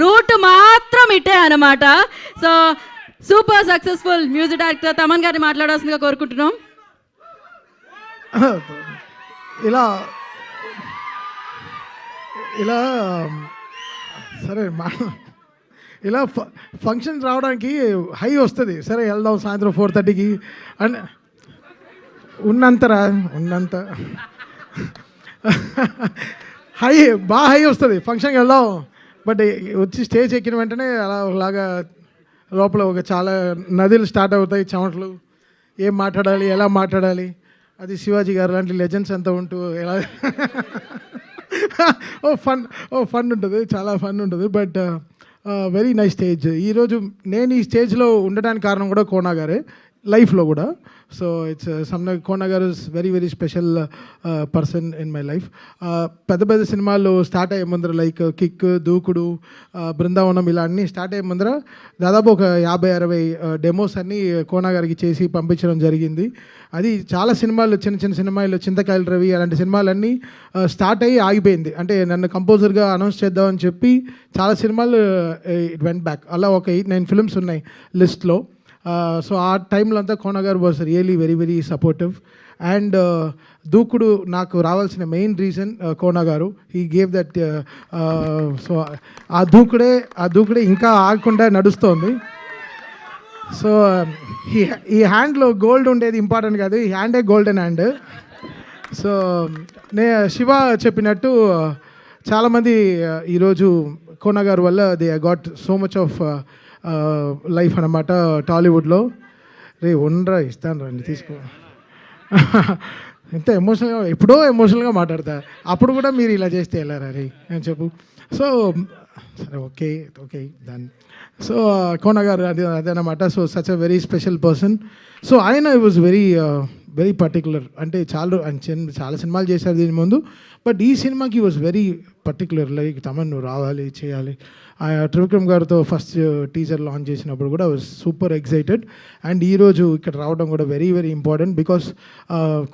Route మాత్రం ఇట్టే అనమాట. So super successful music director Thaman గారిని మాట్లాడాల్సిందిగా కోరుకుంటున్నాం. ఇలా ఇలా సరే ఇలా ఫంక్షన్ రావడానికి హై వస్తుంది. సరే వెళ్దాం సాయంత్రం 4:30కి అని ఉన్నంత హై బాగా హై వస్తుంది, ఫంక్షన్కి వెళ్దాం. బట్ వచ్చి స్టేజ్ ఎక్కిన వెంటనే అలాగా లోపల ఒక చాలా నదులు స్టార్ట్ అవుతాయి, చెమటలు, ఏం మాట్లాడాలి, ఎలా మాట్లాడాలి. అది శివాజీ గారు లాంటి లెజెండ్స్ అంతా ఉంటూ ఎలా ఫన్ ఉంటుంది, చాలా ఫన్ ఉంటుంది. But very nice stage. ఈరోజు నేను ఈ స్టేజ్లో ఉండడానికి కారణం కూడా కోనా గారే, లైఫ్లో కూడా. సో ఇట్స్ కోనా గారు is very very special person in my life. పెద్ద పెద్ద సినిమాలు స్టార్ట్ అయ్యే ముందర లైక్ కిక్, దూకుడు, బృందావనం ఇలా అన్నీ స్టార్ట్ అయ్యే ముందర దాదాపు ఒక 50-60 డెమోస్ అన్నీ కోనా గారికి చేసి పంపించడం జరిగింది. అది చాలా సినిమాలు, చిన్న చిన్న సినిమాలు, చింతకాయల రవి అలాంటి సినిమాలన్నీ స్టార్ట్ అయ్యి ఆగిపోయింది. అంటే నన్ను కంపోజర్గా అనౌన్స్ చేద్దామని చెప్పి చాలా సినిమాలు ఇట్ వెంట్ బ్యాక్. అలా ఒక 8-9 ఫిల్మ్స్ ఉన్నాయి లిస్ట్లో. సో ఆ టైంలో అంతా కోనా గారు was really very very supportive. And దూకుడు నాకు రావాల్సిన మెయిన్ రీజన్ కోనా గారు. He gave that. సో ఆ దూకుడే ఇంకా ఆగకుండా నడుస్తోంది. సో ఈ హ్యాండ్లో గోల్డ్ ఉండేది ఇంపార్టెంట్ కాదు, ఈ హ్యాండే గోల్డెన్ హ్యాండ్. సో శివ చెప్పినట్టు చాలామంది ఈరోజు కోనా గారు వల్ల they got so much of life అన్నమాట టాలీవుడ్లో. ఉండరా ఇస్తాను రండి తీసుకో. ఎంత ఎమోషనల్గా, ఎప్పుడో ఎమోషనల్గా మాట్లాడతా, అప్పుడు కూడా మీరు ఇలా చేస్తే వెళ్ళారా రే అని చెప్పు. సో సరే ఓకే దాన్ని. సో కోనా గారు అదనమాట. So such a very special person. So ఆయన వాజ్ వెరీ పర్టికులర్. అంటే చాలా సినిమాలు చేశారు దీని ముందు, బట్ ఈ సినిమాకి was very particular. Like Thaman నువ్వు రావాలి, చేయాలి. త్రివిక్రమ్ గారితో ఫస్ట్ టీజర్ లాంచ్ చేసినప్పుడు కూడా వాజ్ సూపర్ ఎక్సైటెడ్. అండ్ ఈరోజు ఇక్కడ రావడం కూడా very very important. Because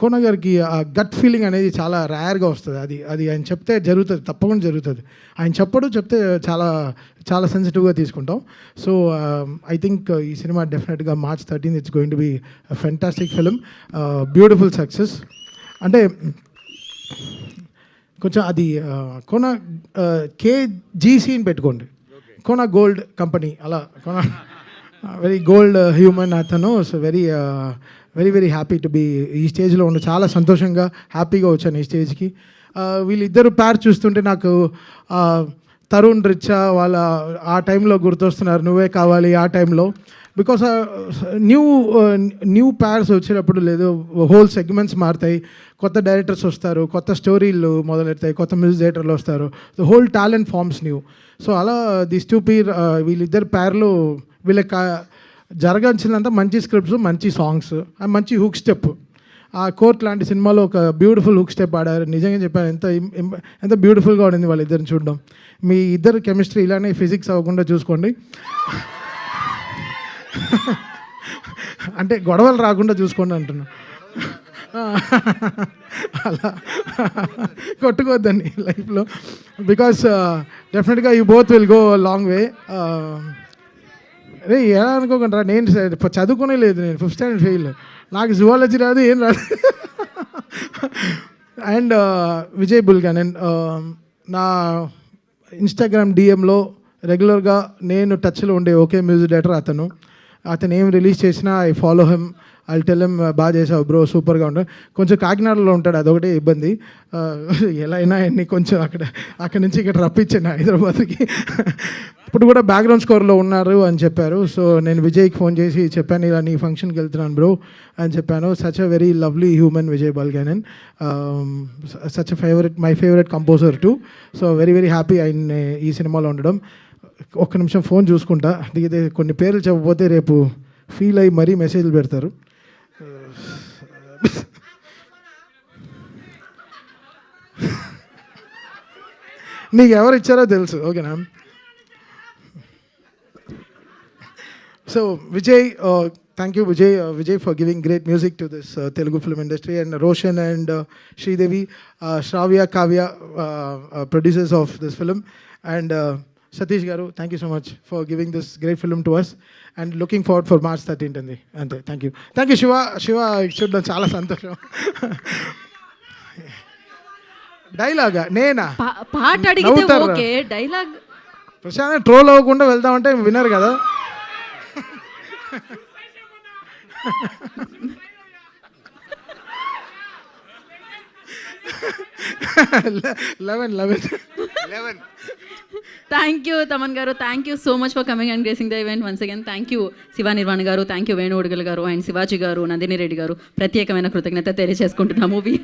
Kona గారికి ఆ గట్ ఫీలింగ్ అనేది చాలా రేర్గా వస్తుంది. అది ఆయన చెప్తే జరుగుతుంది, తప్పకుండా జరుగుతుంది. ఆయన చెప్తే చాలా చాలా సెన్సిటివ్గా తీసుకుంటాం. సో ఐ థింక్ ఈ సినిమా డెఫినెట్గా March 13th it's going to be fantastic film, beautiful success. అంటే కొంచెం అది కోనా KGCని పెట్టుకోండి, కోనా గోల్డ్ కంపెనీ. అలా కోనా వెరీ గోల్డ్ హ్యూమన్ అతను. So very very happy to be ఈ స్టేజ్లో ఉండి చాలా సంతోషంగా హ్యాపీగా వచ్చాను ఈ స్టేజ్కి. వీళ్ళిద్దరు పేర్ చూస్తుంటే నాకు తరుణ్ రిచా వాళ్ళ ఆ టైంలో గుర్తొస్తున్నారు, నువ్వే కావాలి ఆ టైంలో. బికాస్ న్యూ ప్యార్స్ వచ్చేటప్పుడు లేదు, హోల్ సెగ్మెంట్స్ మారుతాయి, కొత్త డైరెక్టర్స్ వస్తారు, కొత్త స్టోరీలు మొదలెడతాయి, కొత్త మ్యూజిక్ డైరెక్టర్లు వస్తారు, the whole talent forms new. So అలా దిస్ టూ పీర్ వీళ్ళిద్దరు ప్యార్లు వీళ్ళకి జరగాల్సినంత మంచి స్క్రిప్ట్స్, మంచి సాంగ్స్, మంచి హుక్ స్టెప్. ఆ కోర్ట్ లాంటి సినిమాలో ఒక బ్యూటిఫుల్ హుక్ స్టెప్ ఆడారు. నిజంగా చెప్పాను, ఎంత బ్యూటిఫుల్గా ఉండింది వాళ్ళిద్దరిని చూడడం. మీ ఇద్దరు కెమిస్ట్రీ ఇలానే ఫిజిక్స్ అవ్వకుండా చూసుకోండి, అంటే గొడవలు రాకుండా చూసుకోండి అంటున్నా. అలా కొట్టుకోవద్దండి లైఫ్లో. బికాస్ డెఫినెట్గా you both will go long way. అరే ఎలా అనుకోకుండా, నేను చదువుకునే లేదు, నేను 5th standard ఫెయిల్, నాకు జువాలజీ రాదు, ఏం రాదు. అండ్ విజయ్ బుల్గానన్ నా ఇన్స్టాగ్రామ్ డిఎంలో రెగ్యులర్గా నేను టచ్లో ఉండే ఒకే మ్యూజిక్ డైరెక్టర్ అతను ఏం రిలీజ్ చేసినా I follow him, I tell him బాగా చేసావు బ్రో, సూపర్గా ఉంటాడు. కొంచెం కాకినాడలో ఉంటాడు, అదొకటే ఇబ్బంది. ఎలా అయినా అన్ని కొంచెం అక్కడి నుంచి ఇక్కడ రప్పించాను హైదరాబాద్కి. ఇప్పుడు కూడా బ్యాక్గ్రౌండ్ స్కోర్లో ఉన్నారు అని చెప్పారు. సో నేను విజయ్కి ఫోన్ చేసి చెప్పాను, ఇలా నీ ఫంక్షన్కి వెళ్తున్నాను బ్రో అని చెప్పాను. Such a very lovely human Vijay Bulganin, such my favourite composer too. So very very happy ఆయన ఈ సినిమాలో ఉండడం. ఒక్క నిమిషం ఫోన్ చూసుకుంటా, దిగితే కొన్ని పేర్లు చెప్పకపోతే రేపు ఫీల్ అయ్యి మరీ మెసేజ్లు పెడతారు. నీకు ఎవరు ఇచ్చారో తెలుసు, ఓకేనా? So Vijay, thank you Vijay for giving great music to this Telugu film industry, and Roshan and Sridevi, Shravya, Kavya, producers of this film, and Satish గారు thank you so much for giving this great film to us and looking forward for March 13th అండి. అంతే, thank you Shiva చూడడం చాలా సంతోషం. డైలాగా నేనా పాట అడిగితే నవ్వుతారా? Okay, dialogue Prashanth troll అవ్వకుండా వెళ్దామంటే వినరు కదా. లెవెన్ థ్యాంక్ యూ తమన్ గారు, thank you so much for coming and gracing the event once again. Thank you Shiva Nirvan గారు, థ్యాంక్ యూ వేణు ఉడగల్ గారు అండ్ శివాజీ గారు, నందిని రెడ్డి గారు. ప్రత్యేకమైన కృతజ్ఞత తెలియజేసుకుంటున్నా మూవీ